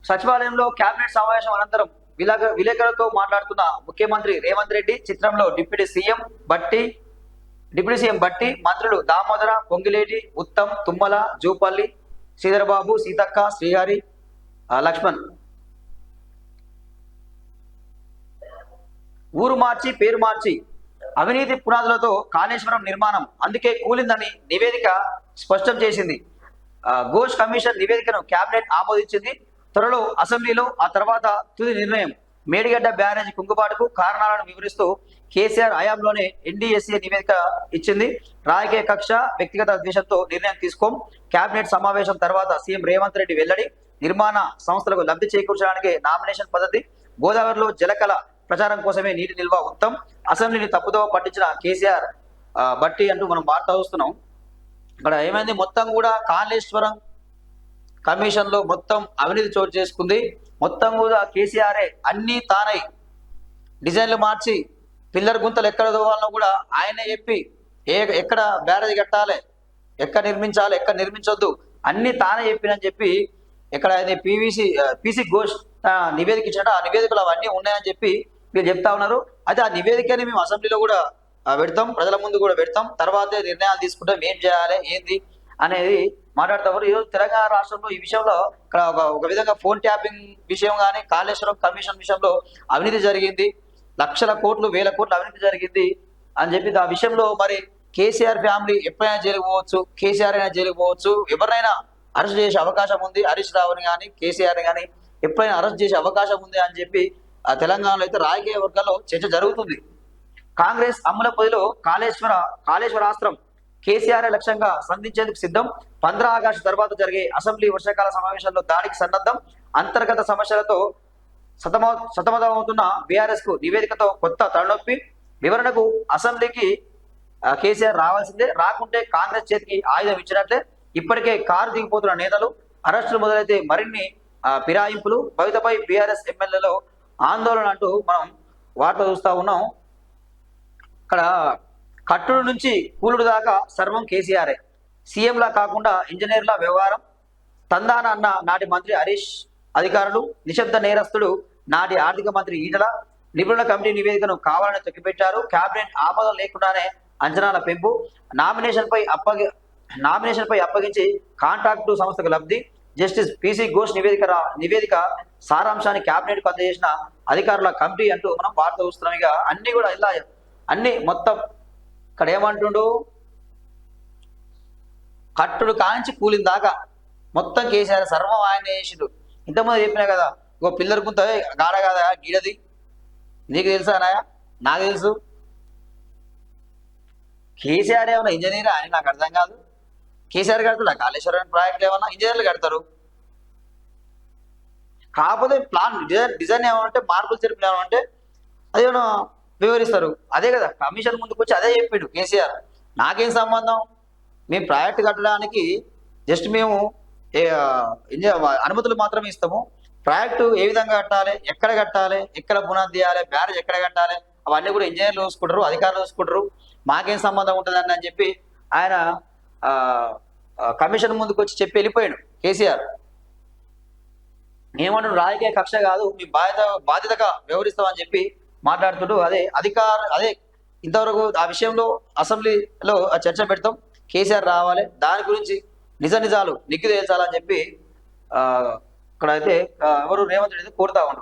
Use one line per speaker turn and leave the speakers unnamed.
సచివాలయంలో కేబినెట్ సమావేశం అనంతరం విలేకరులతో మాట్లాడుతున్న ముఖ్యమంత్రి రేవంత్ రెడ్డి చిత్రంలో డిప్యూటీ సీఎం బట్టి మంత్రులు దామోదర, పొంగిలేటి, ఉత్తమ్, తుమ్మల, జూపల్లి, శ్రీధరబాబు, సీతక్క, శ్రీహరి, లక్ష్మణ్. ఊరు మార్చి పేరు మార్చి అవినీతి పునాదులతో కాళేశ్వరం నిర్మాణం అందుకే కూలిందని నివేదిక స్పష్టం చేసింది. ఘోష్ కమిషన్ నివేదికను కేబినెట్ ఆమోదించింది. త్వరలో అసెంబ్లీలో ఆ తర్వాత తుది నిర్ణయం. మేడిగడ్డ బ్యారేజ్ కుంగుబాటుకు కారణాలను వివరిస్తూ కేసీఆర్ హయాంలోనే ఎన్డీఎస్ఏ నివేదిక ఇచ్చింది. రాజకీయ కక్ష, వ్యక్తిగత ద్వేషంతో నిర్ణయం తీసుకోం. కేబినెట్ సమావేశం తర్వాత సీఎం రేవంత్ రెడ్డి వెల్లడి. నిర్మాణ సంస్థలకు లబ్ధి చేకూర్చడానికి నామినేషన్ పద్ధతి. గోదావరిలో జలకళ ప్రచారం కోసమే నీటి నిల్వ. ఉత్తమ్ అసెంబ్లీని తప్పుదోవ పట్టించిన కేసీఆర్ బట్టి అంటూ మనం వార్త చూస్తున్నాం. ఇక్కడ ఏమైంది, మొత్తం కూడా కాళేశ్వరం కమిషన్ లో మొత్తం అవినీతి చోటు చేసుకుంది. మొత్తం కూడా కేసీఆర్ఏ అన్ని తానై డిజైన్లు మార్చి పిల్లర్ గుంతలు ఎక్కడ దోవాలనో కూడా ఆయనే చెప్పి ఎక్కడ బ్యారేజ్ కట్టాలి, ఎక్కడ నిర్మించాలి, ఎక్కడ నిర్మించొద్దు అన్ని తానే చెప్పినని చెప్పి ఇక్కడ ఆయన పీసీ ఘోష్ నివేదిక ఇచ్చినట్టు ఆ నివేదికలు అవన్నీ ఉన్నాయని చెప్పి వీళ్ళు చెప్తా ఉన్నారు. అయితే ఆ నివేదికని మేము అసెంబ్లీలో కూడా పెడతాం, ప్రజల ముందు కూడా పెడతాం, తర్వాతే నిర్ణయాలు తీసుకుంటాం ఏం చేయాలి ఏంది అనేది మాట్లాడతారు. ఈరోజు తెలంగాణ రాష్ట్రంలో ఈ విషయంలో ఇక్కడ ఒక విధంగా ఫోన్ ట్యాపింగ్ విషయం కానీ కాళేశ్వరం కమిషన్ విషయంలో అవినీతి జరిగింది. లక్షల కోట్లు, వేల కోట్లు అవినీతి జరిగింది అని చెప్పి ఆ విషయంలో మరి కేసీఆర్ ఫ్యామిలీ ఎప్పుడైనా జైలుకు పోవచ్చు, కేసీఆర్ అయినా జైలుకు పోవచ్చు, ఎవరినైనా అరెస్ట్ చేసే అవకాశం ఉంది. హరీష్ రావుని కానీ కేసీఆర్ కానీ ఎప్పుడైనా అరెస్ట్ చేసే అవకాశం ఉంది అని చెప్పి తెలంగాణలో అయితే రాజకీయ వర్గాల్లో చర్చ జరుగుతుంది. కాంగ్రెస్ అమ్ముల పొదిలో కాళేశ్వరాస్త్రం కేసీఆర్ లక్ష్యంగా స్పందించేందుకు సిద్ధం. 15 ఆగస్టు తర్వాత జరిగే అసెంబ్లీ వర్షాకాల సమావేశంలో దాడికి సన్నద్ధం. అంతర్గత సమస్యలతో సతమతమవుతున్న బీఆర్ఎస్ కు నివేదికతో కొత్త తలనొప్పి. వివరణకు అసెంబ్లీకి కేసీఆర్ రావాల్సిందే, రాకుంటే కాంగ్రెస్ చేతికి ఆయుధం ఇచ్చినట్లే. ఇప్పటికే కారు దిగిపోతున్న నేతలు, అరెస్టులు మొదలైతే మరిన్ని ఫిరాయింపులు. భవితపై బీఆర్ఎస్ ఎమ్మెల్యేలో ఆందోళన అంటూ మనం వార్త చూస్తా ఉన్నాం. ఇక్కడ కట్టుడు నుంచి కూలుడు దాకా సర్వం కేసీఆర్ఏ. సీఎంలా కాకుండా ఇంజనీర్ల వ్యవహారం. తందాన అన్న నాటి మంత్రి హరీష్, అధికారులు నిశ్శబ్ద నేరస్తుడు నాటి ఆర్థిక మంత్రి ఈటల. నిపుణుల కమిటీ నివేదికను కావాలని తొక్కిపెట్టారు. కేబినెట్ ఆమోదం లేకుండానే అంచనాల పెంపు. నామినేషన్ పై అప్పగించి కాంట్రాక్టు సంస్థకు లబ్ధి. జస్టిస్ పీసీ ఘోష్ నివేదిక సారాంశాన్ని కేబినెట్ కు అందజేసిన అధికారుల కమిటీ అంటూ మనం వార్త చూస్తున్నాం. ఇక అన్ని కూడా ఇలా అన్ని మొత్తం ఇక్కడ ఏమంటుండు, కట్టుడు కాంచి కూలిన దాకా మొత్తం కేసీఆర్ సర్వం ఆయన చేసిండు. ఇంతకుముందు చెప్పినా కదా, ఇంకో పిల్లర్ గుంత గాడ కాదా గీడది, నీకు తెలుసా నాయా, నాకు తెలుసు. కేసీఆర్ ఏమన్నా ఇంజనీరా అని నాకు అర్థం కాదు. కేసీఆర్ కడతాడు కాళేశ్వరం ప్రాజెక్టులు ఏమన్నా ఇంజనీర్లు కడతారు. కాకపోతే ప్లాన్ డిజైన్ ఏమంటే మార్పులు చెరుపులు ఏమంటే అదేమన్నా వివరిస్తారు. అదే కదా కమిషన్ ముందుకు వచ్చి అదే చెప్పాడు కేసీఆర్. నాకేం సంబంధం, మేము ప్రాజెక్ట్ కట్టడానికి జస్ట్ మేము అనుమతులు మాత్రమే ఇస్తాము. ప్రాజెక్టు ఏ విధంగా కట్టాలి, ఎక్కడ పునాది తీయాలి, బ్యారేజ్ ఎక్కడ కట్టాలి అవన్నీ కూడా ఇంజనీర్లు చూసుకుంటారు, అధికారులు చూసుకుంటారు, మాకేం సంబంధం ఉంటుందని అని చెప్పి ఆయన కమిషన్ ముందుకు వచ్చి చెప్పి వెళ్ళిపోయాడు కేసీఆర్. ఏమంటాడు, రాజకీయ కక్ష కాదు, మీ బాధ్యతగా వ్యవహరిస్తామని చెప్పి మాట్లాడుతుంటూ అదే ఇంతవరకు ఆ విషయంలో అసెంబ్లీలో చర్చ పెడతాం, కేసీఆర్ రావాలి, దాని గురించి నిజాలు నిగ్గు తేల్చాలని చెప్పి ఇక్కడైతే ఎవరు రేవంత్ రెడ్డి కోరుతా ఉన్నారు.